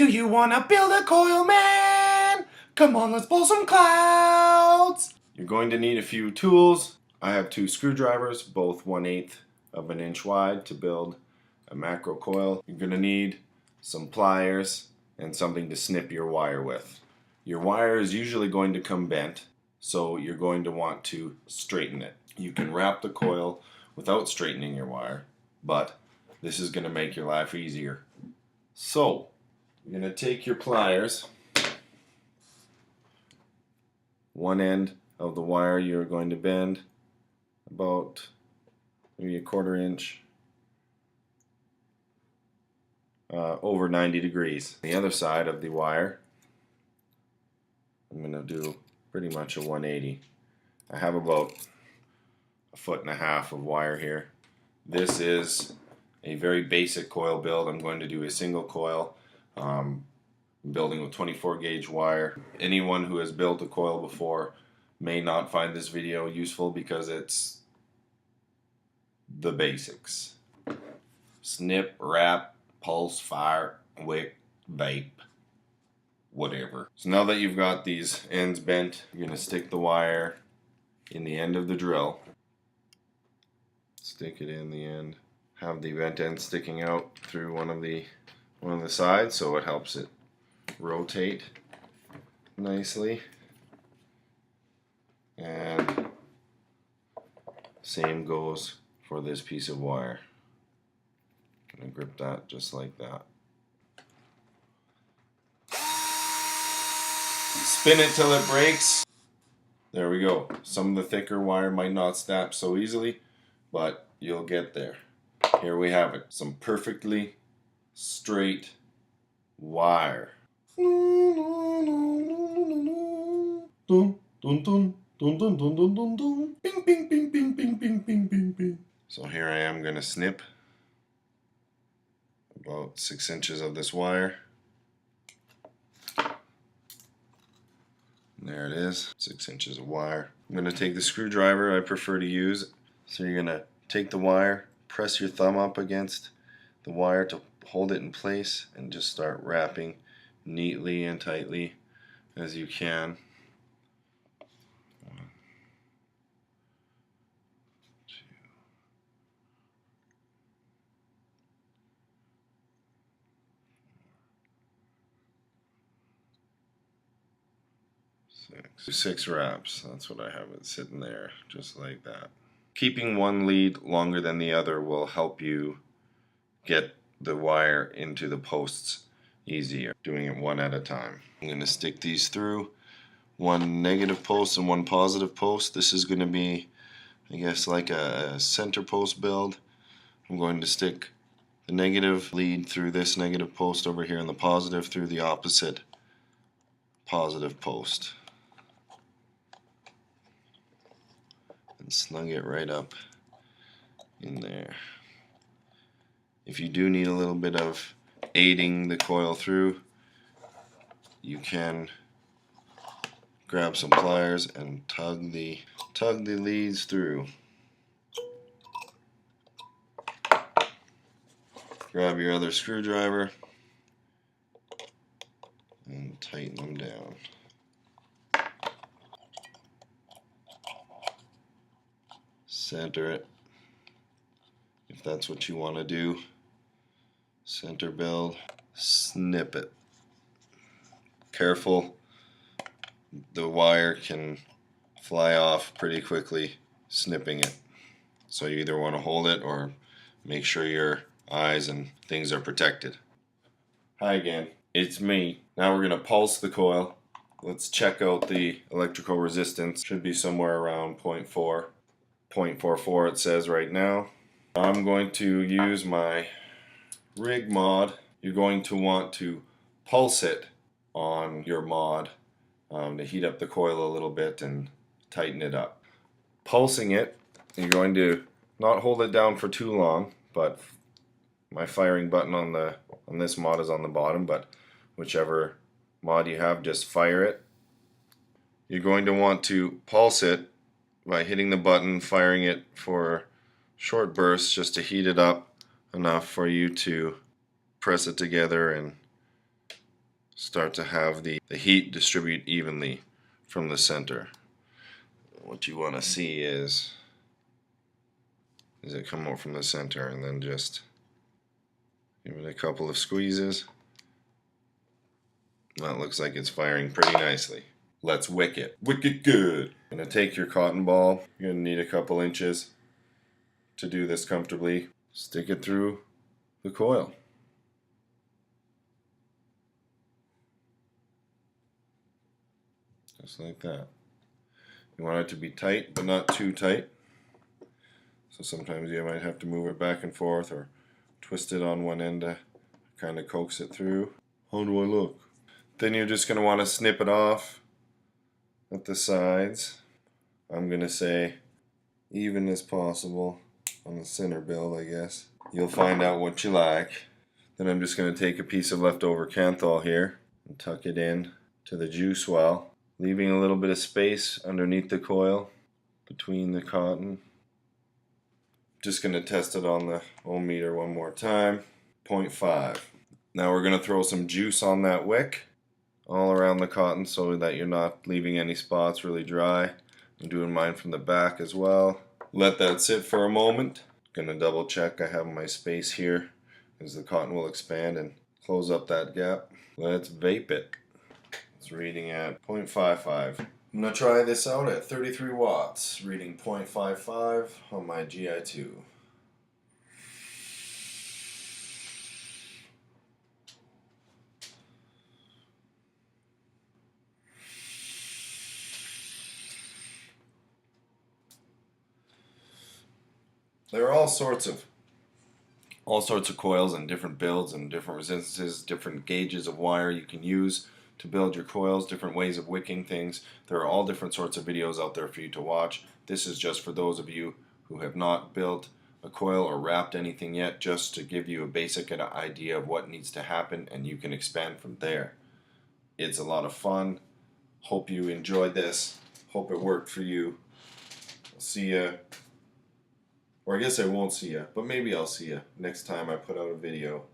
Do you wanna build a coil, man? Come on, let's pull some clouds! You're going to need a few tools. I have 2 screwdrivers, both 1/8 of an inch wide, to build a macro coil. You're gonna need some pliers and something to snip your wire with. Your wire is usually going to come bent, so you're going to want to straighten it. You can wrap the coil without straightening your wire, but this is going to make your life easier. So, you're going to take your pliers, one end of the wire you're going to bend about maybe 1/4 inch over 90 degrees. The other side of the wire, I'm going to do pretty much a 180. I have about 1.5 feet of wire here. This is a very basic coil build. I'm going to do a single coil, building with 24 gauge wire. Anyone who has built a coil before may not find this video useful because it's the basics. Snip, wrap, pulse, fire, wick, vape, whatever. So now that you've got these ends bent, you're going to stick the wire in the end of the drill. Stick it in the end. Have the vent end sticking out through one of the sides, so it helps it rotate nicely. And same goes for this piece of wire. I'm gonna grip that just like that. Spin it till it breaks. There we go. Some of the thicker wire might not snap so easily, but you'll get there. Here we have it. Some perfectly straight wire. So here I am going to snip about 6 inches of this wire. There it is, 6 inches of wire. I'm going to take the screwdriver I prefer to use. So you're going to take the wire, press your thumb up against the wire to hold it in place, and just start wrapping neatly and tightly as you can. 1, 2, 6 wraps. That's what I have it sitting there, just like that. Keeping one lead longer than the other will help you get the wire into the posts easier, doing it one at a time. I'm going to stick these through, one negative post and one positive post. This is going to be, I guess, like a center post build. I'm going to stick the negative lead through this negative post over here and the positive through the opposite positive post. And snug it right up in there. If you do need a little bit of aiding the coil through, you can grab some pliers and tug the leads through. Grab your other screwdriver and tighten them down. Center it if that's what you want to do. Center build, snip it. Careful, the wire can fly off pretty quickly snipping it. So you either want to hold it or make sure your eyes and things are protected. Hi again, it's me. Now we're going to pulse the coil. Let's check out the electrical resistance. Should be somewhere around 0.4. 0.44 it says right now. I'm going to use my rig mod. You're going to want to pulse it on your mod to heat up the coil a little bit and tighten it up. Pulsing it, you're going to not hold it down for too long, but my firing button on this mod is on the bottom, but whichever mod you have, just fire it. You're going to want to pulse it by hitting the button, firing it for short bursts just to heat it up enough for you to press it together and start to have the heat distribute evenly from the center. What you want to see is it come out from the center, and then just give it a couple of squeezes. That looks like it's firing pretty nicely. Let's wick it. Wick it good. I'm going to take your cotton ball. You're going to need a couple inches to do this comfortably. Stick it through the coil. Just like that. You want it to be tight, but not too tight. So sometimes you might have to move it back and forth or twist it on one end to kind of coax it through. How do I look? Then you're just going to want to snip it off at the sides. I'm going to say even as possible on the center build, I guess. You'll find out what you like. Then I'm just going to take a piece of leftover Canthol here and tuck it in to the juice well, leaving a little bit of space underneath the coil between the cotton. Just going to test it on the ohm meter one more time. 0.5. Now we're going to throw some juice on that wick all around the cotton so that you're not leaving any spots really dry. I'm doing mine from the back as well. Let that sit for a moment. Going to double check I have my space here as the cotton will expand and close up that gap. Let's vape it. It's reading at 0.55. I'm going to try this out at 33 watts, reading 0.55 on my GI2. There are all sorts of coils and different builds and different resistances, different gauges of wire you can use to build your coils, different ways of wicking things. There are all different sorts of videos out there for you to watch. This is just for those of you who have not built a coil or wrapped anything yet, just to give you a basic idea of what needs to happen, and you can expand from there. It's a lot of fun. Hope you enjoyed this. Hope it worked for you. I'll see you. Or I guess I won't see you, but maybe I'll see you next time I put out a video.